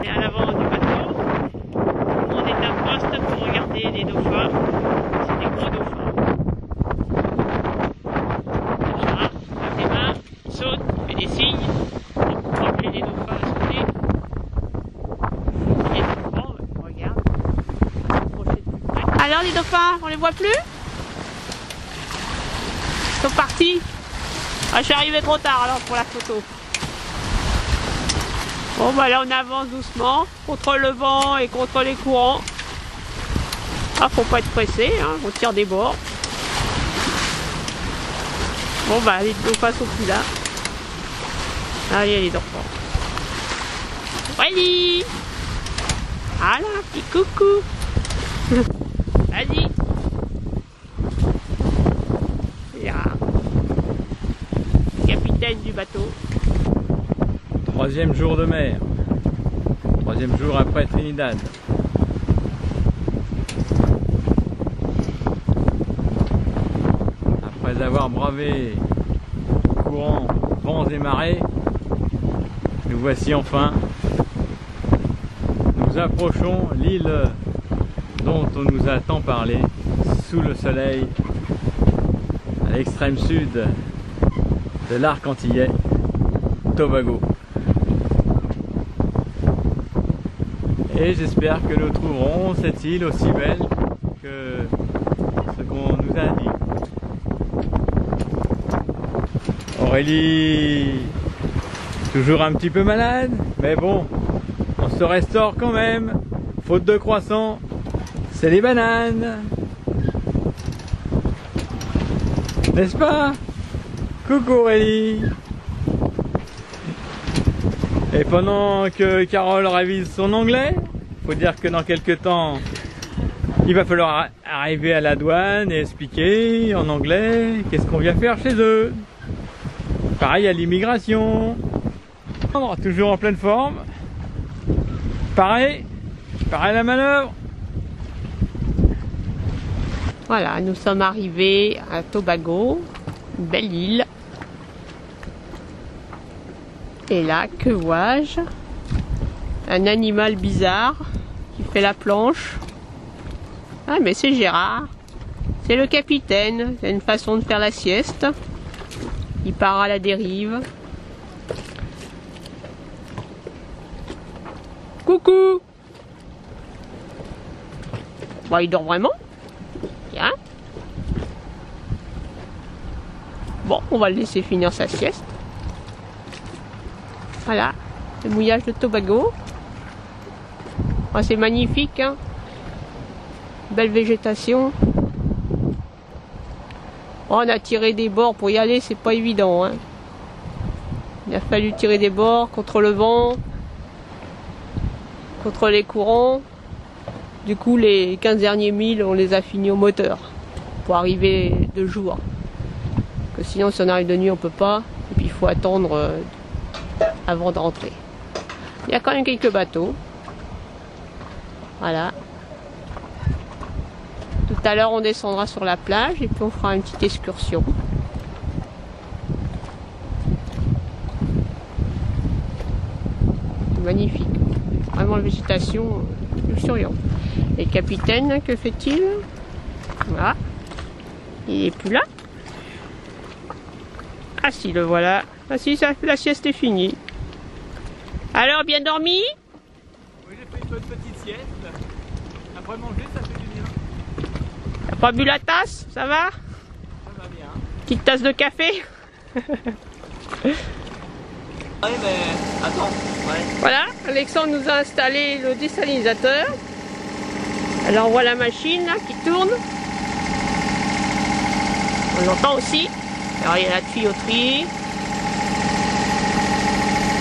On est à l'avant du bateau. On est à poste pour regarder les dauphins. C'est des gros dauphins. Gérard lève les mains, il saute, il fait des signes pour appeler les dauphins à sauter. Il est devant, regarde. Alors les dauphins, on les voit plus? Ils sont partis. Ah, je suis arrivé trop tard alors pour la photo. Bon bah là on avance doucement contre le vent et contre les courants. Ah, faut pas être pressé, hein, on tire des bords. Bon bah les dauphins sont plus là. Ah, il y a les dauphins. Vas-y. Voilà, petit coucou. Vas-y. Capitaine du bateau. Troisième jour de mer. Troisième jour après Trinidad. Après avoir bravé courants, vents et marées, nous voici enfin. Nous approchons l'île dont on nous a tant parlé, sous le soleil, à l'extrême sud de l'arc antillais, Tobago. Et j'espère que nous trouverons cette île aussi belle que ce qu'on nous a dit. Aurélie, toujours un petit peu malade, mais bon, on se restaure quand même. Faute de croissant, c'est les bananes. N'est-ce pas? Coucou Aurélie. Et pendant que Carole révise son anglais, faut dire que dans quelques temps, il va falloir arriver à la douane et expliquer en anglais qu'est-ce qu'on vient faire chez eux. Pareil à l'immigration. Toujours en pleine forme. Pareil à la manœuvre. Voilà, nous sommes arrivés à Tobago, une belle île. Et là, que vois-je? Un animal bizarre qui fait la planche. Ah, mais c'est Gérard. C'est le capitaine. Il a une façon de faire la sieste. Il part à la dérive. Coucou! Bon, il dort vraiment. Tiens. Bon, on va le laisser finir sa sieste. Voilà, le mouillage de Tobago. Oh, c'est magnifique, hein. Belle végétation. Oh, on a tiré des bords pour y aller, c'est pas évident, hein. Il a fallu tirer des bords contre le vent, contre les courants. Du coup, les 15 derniers milles, on les a finis au moteur pour arriver de jour. Que sinon, si on arrive de nuit, on peut pas. Et puis, il faut attendre avant de rentrer. Il y a quand même quelques bateaux. Voilà. Tout à l'heure, on descendra sur la plage et puis on fera une petite excursion. Magnifique. Vraiment la végétation luxuriante. Et le capitaine, que fait-il? Voilà. Il est plus là. Ah si, le voilà. Ah si, la sieste est finie. Alors, bien dormi? Oui, j'ai fait une bonne petite sieste. Après manger, ça fait du bien. T'as pas bu la tasse? Ça va? Ça va bien. Petite tasse de café? Oui, mais attends. Ouais. Voilà, Alexandre nous a installé le désalinisateur. Alors, on voit la machine là, qui tourne. On l'entend aussi. Alors, il y a la tuyauterie.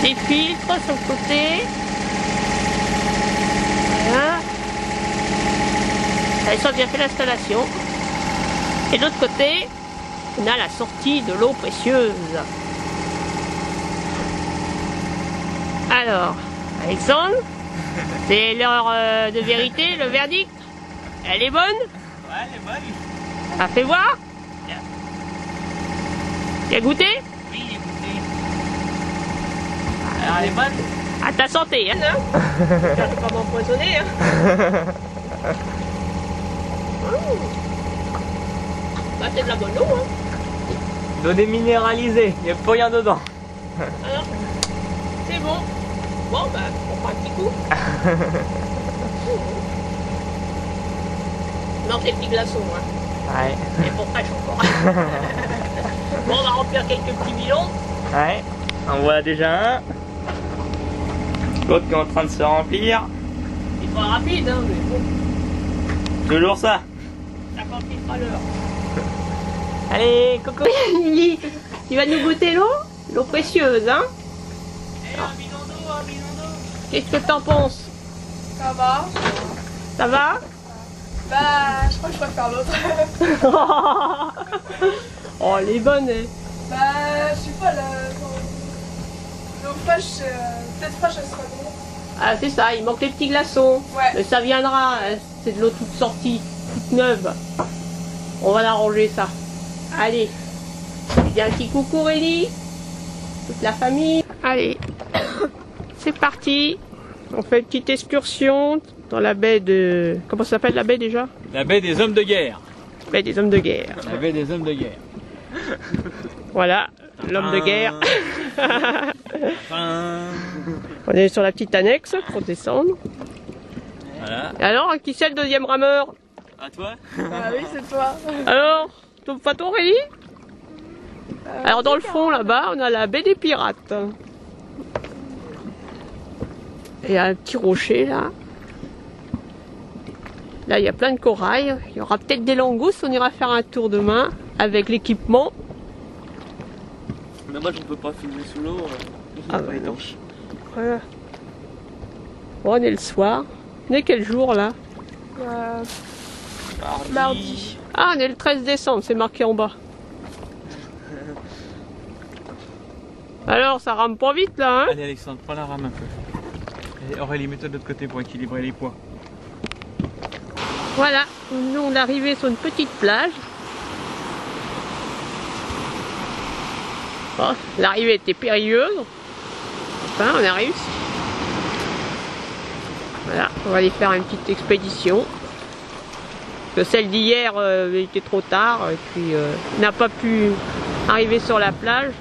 Des filtres sur le côté. Voilà. Alexandre a bien fait l'installation. Et de l'autre côté, on a la sortie de l'eau précieuse. Alors, Alexandre, c'est l'heure de vérité, le verdict. Elle est bonne? Ouais, elle est bonne. Ça fait voir? Bien. Tu as goûté? Oui, j'ai goûté. Alors, elle est bonne? À ta santé, hein. J'espère ne pas m'empoisonner, hein. Bah, c'est de la bonne eau, hein. L'eau déminéralisée, il n'y a plus rien dedans. Alors, c'est bon. Bon, bah, on prend un petit coup. Non, c'est le petit glaçon, hein. Ouais. Et pour fraîche encore. Bon, on va remplir quelques petits bidons. Ouais. En voilà déjà un. L'autre qui est en train de se remplir. Il sera rapide, hein, mais bon. Toujours ça. 50 litres à l'heure. Allez, coco. Lily, tu vas nous goûter l'eau? L'eau précieuse, hein? Eh, un bidon d'eau, un bidon d'eau. Qu'est-ce que t'en penses? Ça va. Ça va? Bah, je crois que je préfère l'autre. Oh, elle est bonne, hein. Bah, je sais pas, l'eau fraîche, peut-être fraîche, elle serait bon. Ah, c'est ça, il manque les petits glaçons. Ouais. Mais ça viendra, hein. C'est de l'eau toute sortie, toute neuve. On va l'arranger, ça. Allez. Dis un petit coucou, Réli. Toute la famille. Allez. C'est parti. On fait une petite excursion dans la baie de... Comment ça s'appelle la baie déjà? La baie des hommes de guerre. Baie des hommes de guerre. La baie des hommes de guerre. Voilà, l'homme de guerre. Enfin, On est sur la petite annexe pour descendre. voilà. Alors, qui c'est le deuxième rameur? À toi. Ah oui, c'est toi. Alors, pas ton Réli? Alors dans le fond là-bas, on a la baie des pirates. Et un petit rocher là. Là, il y a plein de corail. Il y aura peut-être des langoustes. On ira faire un tour demain avec l'équipement. Mais moi je ne peux pas filmer sous l'eau. Ah bah non. Voilà. Bon, on est le soir. On est quel jour là? Mardi. Ah, on est le 13 décembre, c'est marqué en bas. Alors, ça rame pas vite là, hein? Allez Alexandre, prends la rame un peu. Et Aurélie, mets-toi de l'autre côté pour équilibrer les poids. Voilà, nous on est arrivé sur une petite plage. Bon, l'arrivée était périlleuse. Enfin, on a réussi. Voilà, on va aller faire une petite expédition. Parce que celle d'hier était trop tard et puis on n'a pas pu arriver sur la plage.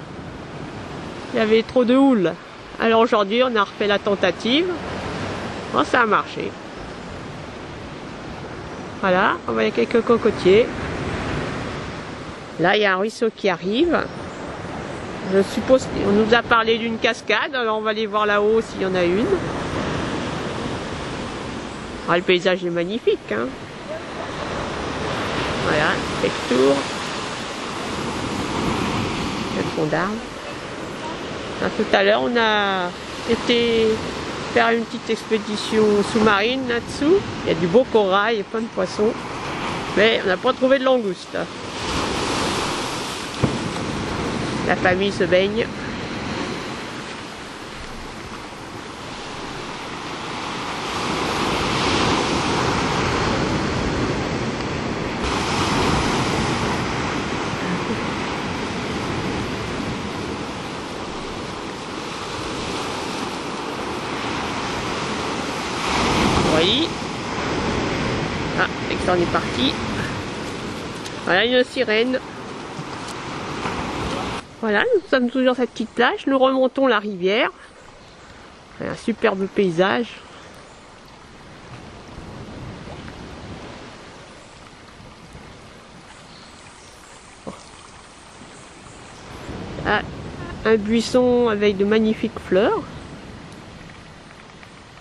Il y avait trop de houle. Alors aujourd'hui, on a refait la tentative. Bon, ça a marché. Voilà, on voit quelques cocotiers. Là, il y a un ruisseau qui arrive. Je suppose qu'on nous a parlé d'une cascade, alors on va aller voir là-haut s'il y en a une. Ah, le paysage est magnifique, hein. Voilà, fait le tour. Le fond d'arbre. Tout à l'heure, on a été faire une petite expédition sous-marine là-dessous. Il y a du beau corail et plein de poissons. Mais on n'a pas trouvé de langoustes. La famille se baigne. Oui. Ah, Alexandre est parti. Voilà une sirène. Voilà, nous sommes toujours sur cette petite plage. Nous remontons la rivière. Un superbe paysage. Ah, un buisson avec de magnifiques fleurs.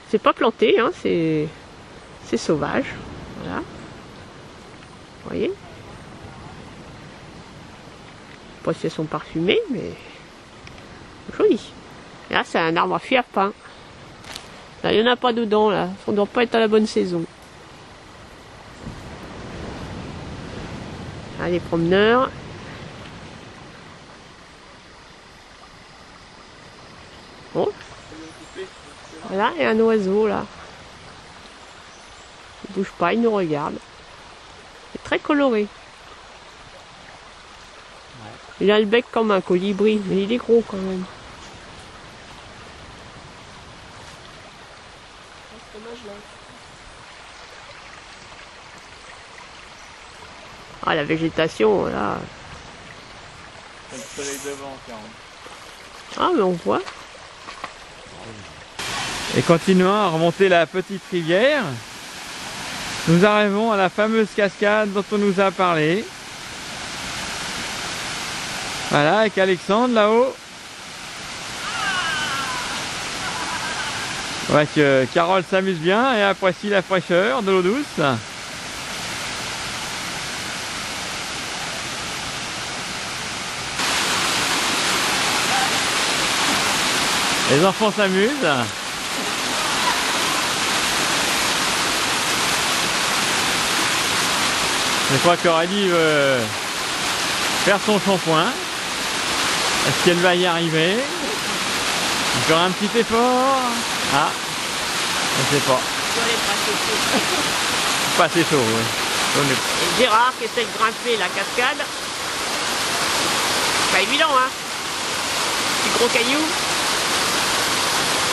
C'est pas planté, hein, c'est sauvage. Voilà. Vous voyez? Pas si elles sont parfumées, mais joli. Et là, c'est un arbre à fiapin. Là, il n'y en a pas dedans, là. Ça ne doit pas être à la bonne saison. Là, les promeneurs. Bon. Voilà, et un oiseau, là. Il bouge pas, il nous regarde. C'est très coloré. Il a le bec comme un colibri, mais il est gros quand même. Dommage là. Ah, la végétation, là. Le soleil devant, Caron. Ah, mais on voit. Et continuant à remonter la petite rivière, nous arrivons à la fameuse cascade dont on nous a parlé. Voilà, avec Alexandre là-haut. On voit que Carole s'amuse bien et apprécie la fraîcheur de l'eau douce. Les enfants s'amusent. Je crois qu'Aurélie veut faire son shampoing. Est-ce qu'elle va y arriver? Encore un petit effort. Ah, je ne sais pas. Pas assez chaud, oui. Et Gérard qui essaie de grimper la cascade. Pas évident, hein. Petit gros caillou.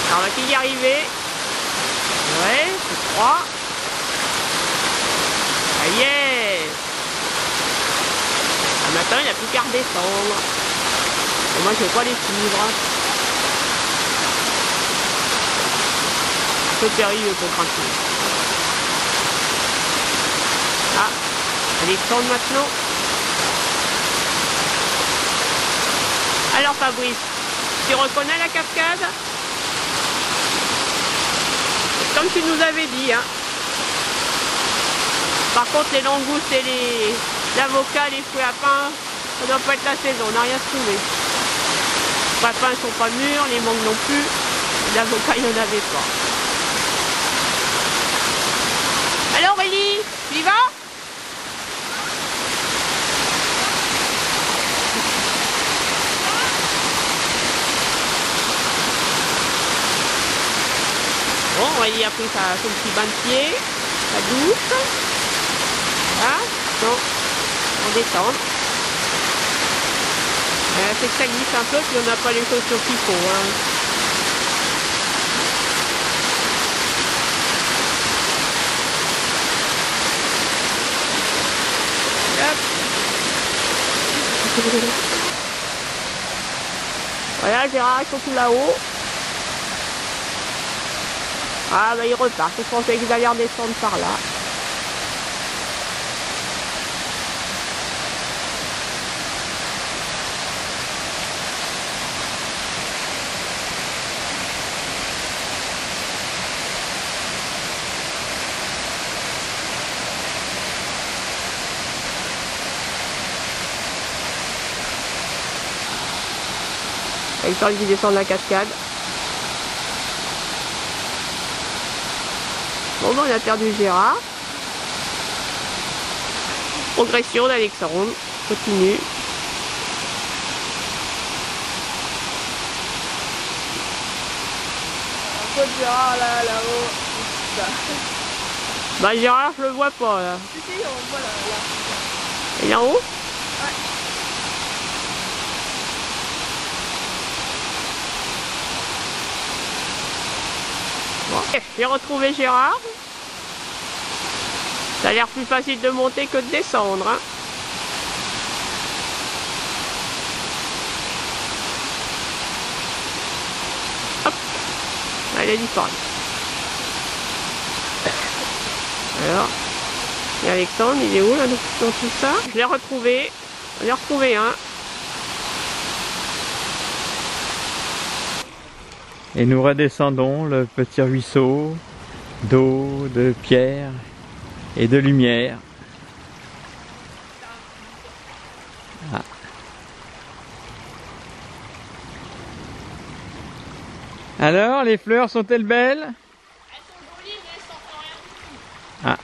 Alors, va-t-il y arriver? Ouais, je crois. Ça y est. Maintenant, il n'a plus qu'à redescendre. Et moi, je ne vais pas les suivre. C'est un peu périlleux pour grimper. Ah, Alexandre maintenant. Alors Fabrice, tu reconnais la cascade? Comme tu nous avais dit, hein. Par contre, les langoustes et les avocats, les fruits à pain, ça doit pas être la saison, on n'a rien trouvé. Les fruits à pain ne sont pas mûrs, les mangues non plus, les avocats, il n'y en avait pas. Alors Aurélie, tu y vas? Bon, Aurélie a pris son petit bain de pied, sa douche. Ah, non, on descend. C'est que ça glisse un peu, puis on n'a pas les chaussures qu'il faut. Hein. Hop. Voilà, Gérard, ils sont tout là-haut. Ah, bah ils repartent. Je pensais qu'ils allaient redescendre par là. Ils sont qui descendent la cascade. Bon, ben, on a perdu Gérard. Progression d'Alexandre. Continue. Un peu de Gérard là-haut. Bah Gérard, je le vois pas là. Si, si, on le voit là. Il est en haut? Ouais. Bon. J'ai retrouvé Gérard. Ça a l'air plus facile de monter que de descendre. Hein. Hop. Elle est disparue. Alors, et Alexandre, il est où là dans tout ça? Je l'ai retrouvé. On a retrouvé un. Et nous redescendons le petit ruisseau d'eau, de pierre et de lumière. Ah. Alors, les fleurs sont-elles belles? Elles sont jolies, mais elles sortent rien du tout. Ah.